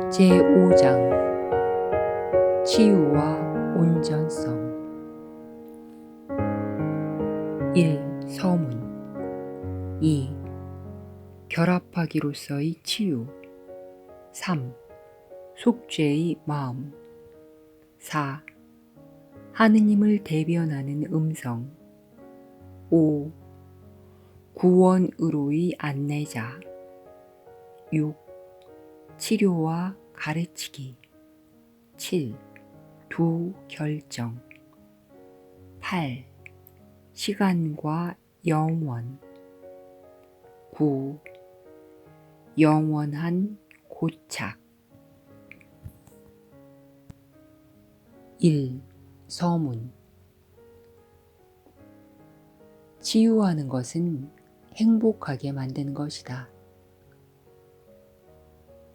제5장 치유와 온전성 1. 서문 2. 결합하기로서의 치유 3. 속죄의 마음 4. 하느님을 대변하는 음성 5. 구원으로의 안내자 6. 치료와 가르치기 7. 두 결정 8. 시간과 영원 9. 영원한 고착 1. 서문 치유하는 것은 행복하게 만드는 것이다.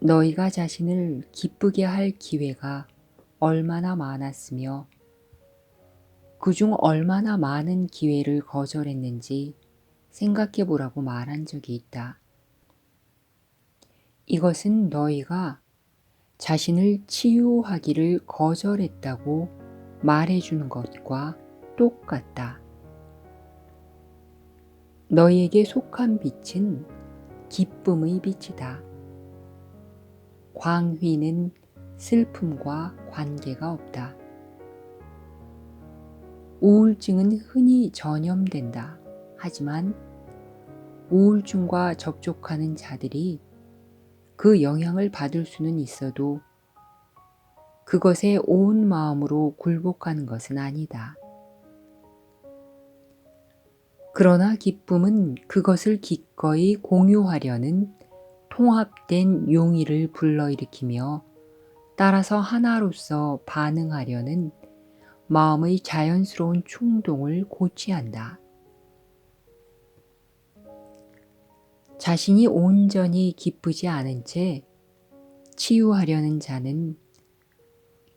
너희가 자신을 기쁘게 할 기회가 얼마나 많았으며 그중 얼마나 많은 기회를 거절했는지 생각해 보라고 말한 적이 있다. 이것은 너희가 자신을 치유하기를 거절했다고 말해주는 것과 똑같다. 너희에게 속한 빛은 기쁨의 빛이다. 광휘는 슬픔과 관계가 없다. 우울증은 흔히 전염된다. 하지만 우울증과 접촉하는 자들이 그 영향을 받을 수는 있어도 그것에 온 마음으로 굴복하는 것은 아니다. 그러나 기쁨은 그것을 기꺼이 공유하려는 통합된 용의를 불러일으키며 따라서 하나로서 반응하려는 마음의 자연스러운 충동을 고취한다. 자신이 온전히 기쁘지 않은 채 치유하려는 자는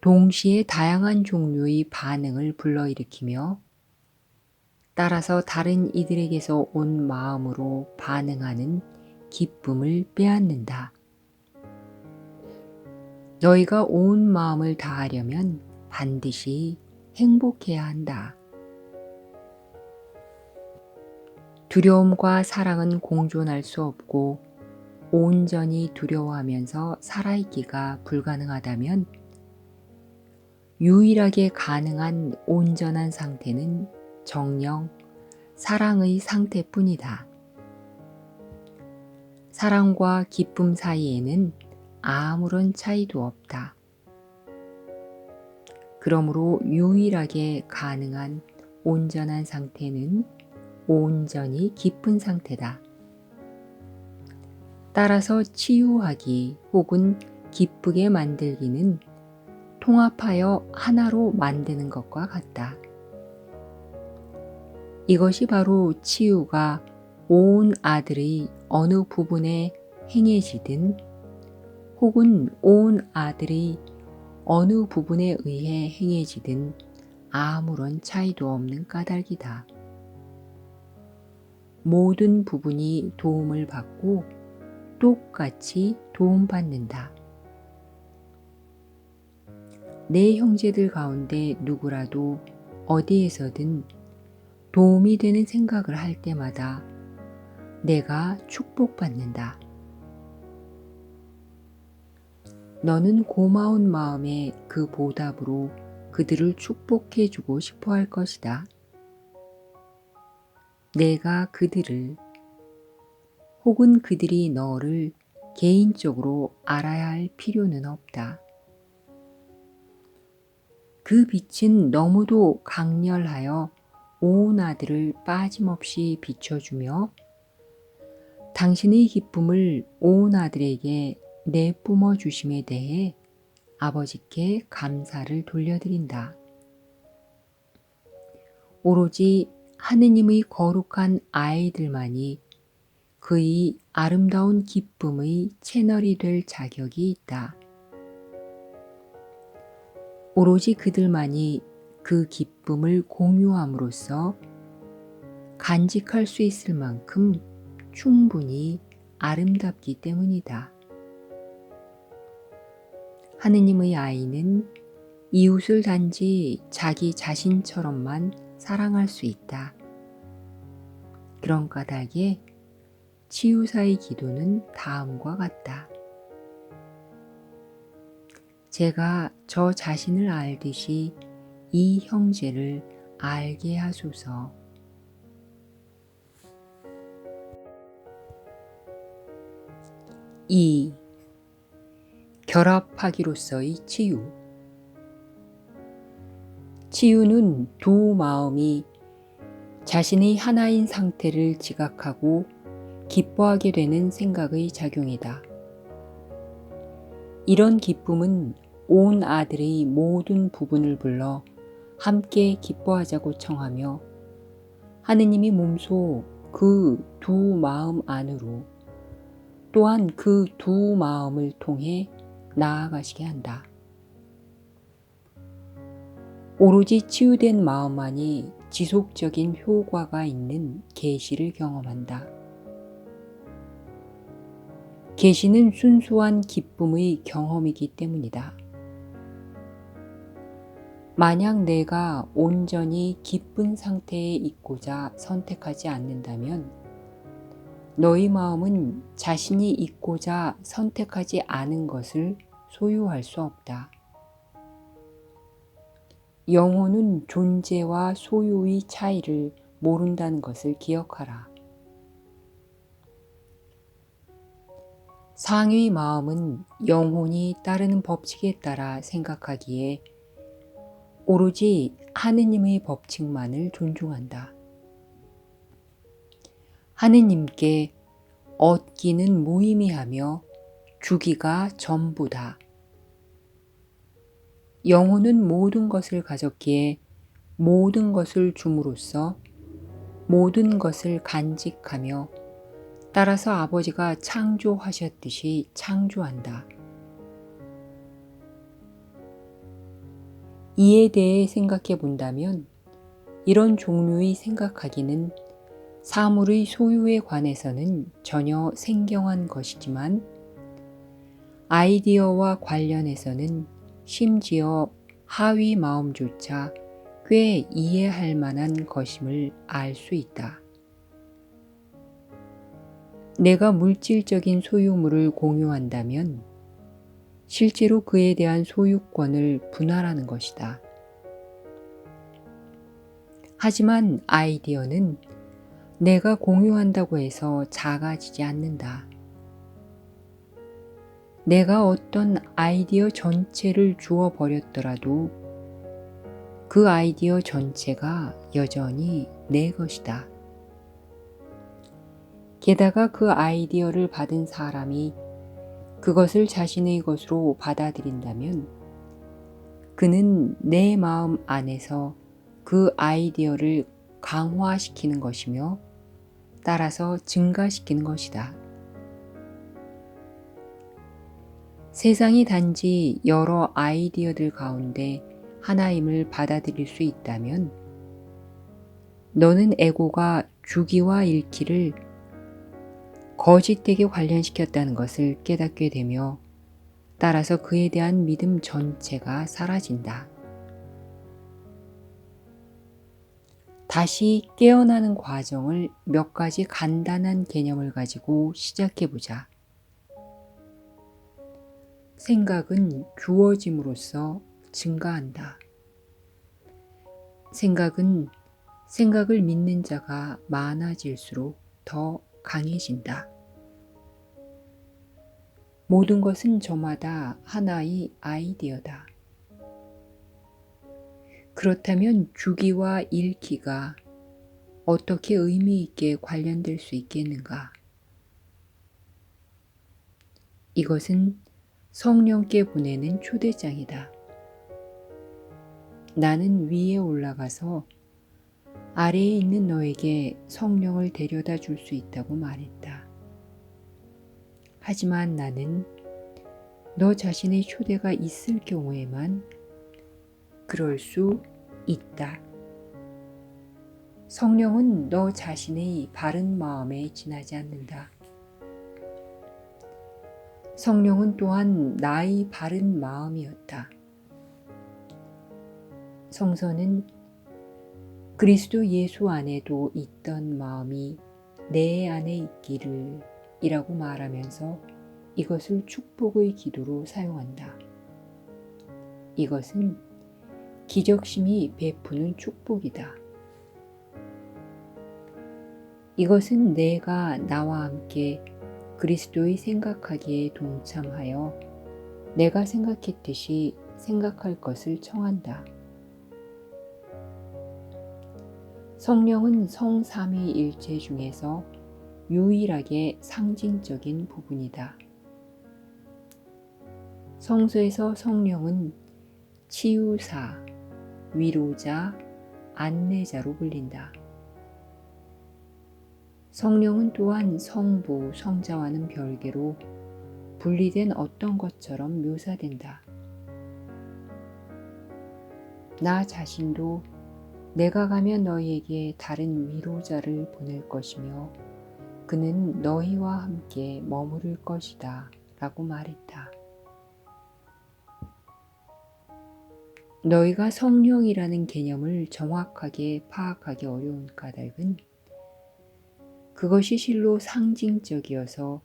동시에 다양한 종류의 반응을 불러일으키며 따라서 다른 이들에게서 온 마음으로 반응하는 기쁨을 빼앗는다. 너희가 온 마음을 다하려면 반드시 행복해야 한다. 두려움과 사랑은 공존할 수 없고 온전히 두려워하면서 살아있기가 불가능하다면 유일하게 가능한 온전한 상태는 정녕 사랑의 상태뿐이다. 사랑과 기쁨 사이에는 아무런 차이도 없다. 그러므로 유일하게 가능한 온전한 상태는 온전히 기쁜 상태다. 따라서 치유하기 혹은 기쁘게 만들기는 통합하여 하나로 만드는 것과 같다. 이것이 바로 치유가 온 아들의 어느 부분에 행해지든 혹은 온 아들의 어느 부분에 의해 행해지든 아무런 차이도 없는 까닭이다. 모든 부분이 도움을 받고 똑같이 도움받는다. 내 형제들 가운데 누구라도 어디에서든 도움이 되는 생각을 할 때마다 내가 축복받는다. 너는 고마운 마음에 그 보답으로 그들을 축복해 주고 싶어 할 것이다. 내가 그들을 혹은 그들이 너를 개인적으로 알아야 할 필요는 없다. 그 빛은 너무도 강렬하여 온 아들을 빠짐없이 비춰주며 당신의 기쁨을 온 아들에게 내뿜어 주심에 대해 아버지께 감사를 돌려드린다. 오로지 하느님의 거룩한 아이들만이 그의 아름다운 기쁨의 채널이 될 자격이 있다. 오로지 그들만이 그 기쁨을 공유함으로써 간직할 수 있을 만큼 충분히 아름답기 때문이다. 하느님의 아이는 이웃을 단지 자기 자신처럼만 사랑할 수 있다. 그런 까닭에 치유사의 기도는 다음과 같다. 제가 저 자신을 알듯이 이 형제를 알게 하소서. 2. 결합하기로서의 치유. 치유는 두 마음이 자신의 하나인 상태를 지각하고 기뻐하게 되는 생각의 작용이다. 이런 기쁨은 온 아들의 모든 부분을 불러 함께 기뻐하자고 청하며 하느님이 몸소 그 두 마음 안으로 또한 그 두 마음을 통해 나아가시게 한다. 오로지 치유된 마음만이 지속적인 효과가 있는 계시를 경험한다. 계시는 순수한 기쁨의 경험이기 때문이다. 만약 내가 온전히 기쁜 상태에 있고자 선택하지 않는다면 너희 마음은 자신이 있고자 선택하지 않은 것을 소유할 수 없다. 영혼은 존재와 소유의 차이를 모른다는 것을 기억하라. 상의 마음은 영혼이 따르는 법칙에 따라 생각하기에 오로지 하느님의 법칙만을 존중한다. 하느님께 얻기는 무의미하며 주기가 전부다. 영혼은 모든 것을 가졌기에 모든 것을 줌으로써 모든 것을 간직하며 따라서 아버지가 창조하셨듯이 창조한다. 이에 대해 생각해 본다면 이런 종류의 생각하기는 사물의 소유에 관해서는 전혀 생경한 것이지만 아이디어와 관련해서는 심지어 하위 마음조차 꽤 이해할 만한 것임을 알 수 있다. 내가 물질적인 소유물을 공유한다면 실제로 그에 대한 소유권을 분할하는 것이다. 하지만 아이디어는 내가 공유한다고 해서 작아지지 않는다. 내가 어떤 아이디어 전체를 주어 버렸더라도 그 아이디어 전체가 여전히 내 것이다. 게다가 그 아이디어를 받은 사람이 그것을 자신의 것으로 받아들인다면 그는 내 마음 안에서 그 아이디어를 강화시키는 것이며 따라서 증가시키는 것이다. 세상이 단지 여러 아이디어들 가운데 하나임을 받아들일 수 있다면 너는 에고가 주기와 잃기를 거짓되게 관련시켰다는 것을 깨닫게 되며 따라서 그에 대한 믿음 전체가 사라진다. 다시 깨어나는 과정을 몇 가지 간단한 개념을 가지고 시작해보자. 생각은 주어짐으로써 증가한다. 생각은 생각을 믿는 자가 많아질수록 더 강해진다. 모든 것은 저마다 하나의 아이디어다. 그렇다면 주기와 잃기가 어떻게 의미 있게 관련될 수 있겠는가? 이것은 성령께 보내는 초대장이다. 나는 위에 올라가서 아래에 있는 너에게 성령을 데려다 줄 수 있다고 말했다. 하지만 나는 너 자신의 초대가 있을 경우에만 그럴 수 있다. 성령은 너 자신의 바른 마음에 지나지 않는다. 성령은 또한 나의 바른 마음이었다. 성서는 그리스도 예수 안에도 있던 마음이 내 안에 있기를 이라고 말하면서 이것을 축복의 기도로 사용한다. 이것은 기적심이 베푸는 축복이다. 이것은 내가 나와 함께 그리스도의 생각하기에 동참하여 내가 생각했듯이 생각할 것을 청한다. 성령은 성삼위일체 중에서 유일하게 상징적인 부분이다. 성서에서 성령은 치유사, 위로자, 안내자로 불린다. 성령은 또한 성부, 성자와는 별개로 분리된 어떤 것처럼 묘사된다. 나 자신도 내가 가면 너희에게 다른 위로자를 보낼 것이며 그는 너희와 함께 머무를 것이다 라고 말했다. 너희가 성령이라는 개념을 정확하게 파악하기 어려운 까닭은 그것이 실로 상징적이어서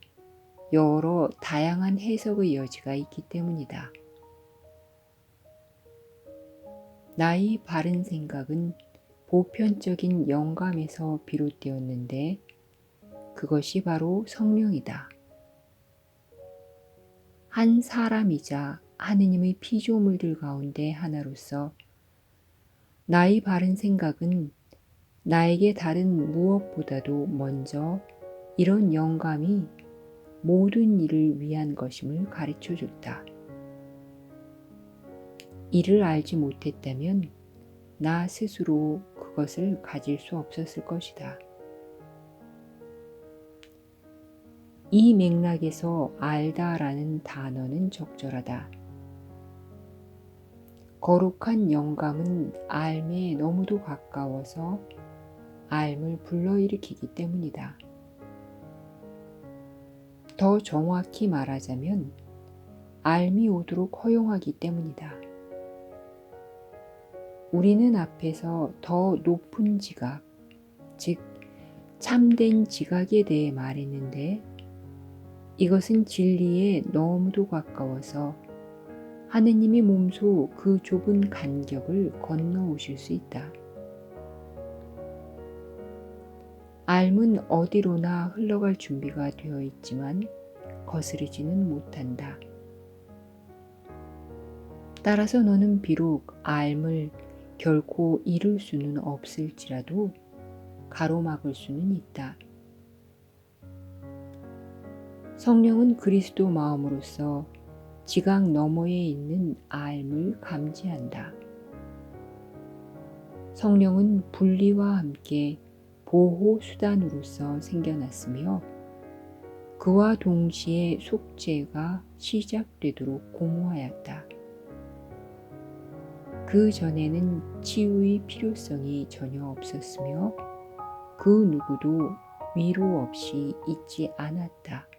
여러 다양한 해석의 여지가 있기 때문이다. 나의 바른 생각은 보편적인 영감에서 비롯되었는데 그것이 바로 성령이다. 한 사람이자 하느님의 피조물들 가운데 하나로서 나의 바른 생각은 나에게 다른 무엇보다도 먼저 이런 영감이 모든 일을 위한 것임을 가르쳐 줬다. 이를 알지 못했다면 나 스스로 그것을 가질 수 없었을 것이다. 이 맥락에서 알다라는 단어는 적절하다. 거룩한 영감은 알에 너무도 가까워서 알을 불러일으키기 때문이다. 더 정확히 말하자면 알이 오도록 허용하기 때문이다. 우리는 앞에서 더 높은 지각, 즉 참된 지각에 대해 말했는데 이것은 진리에 너무도 가까워서 하느님이 몸소 그 좁은 간격을 건너오실 수 있다. 알은 어디로나 흘러갈 준비가 되어 있지만 거스르지는 못한다. 따라서 너는 비록 알을 결코 이룰 수는 없을지라도 가로막을 수는 있다. 성령은 그리스도 마음으로서 지각 너머에 있는 알을 감지한다. 성령은 분리와 함께 보호 수단으로서 생겨났으며 그와 동시에 속죄가 시작되도록 공호하였다. 그 전에는 치유의 필요성이 전혀 없었으며 그 누구도 위로 없이 있지 않았다.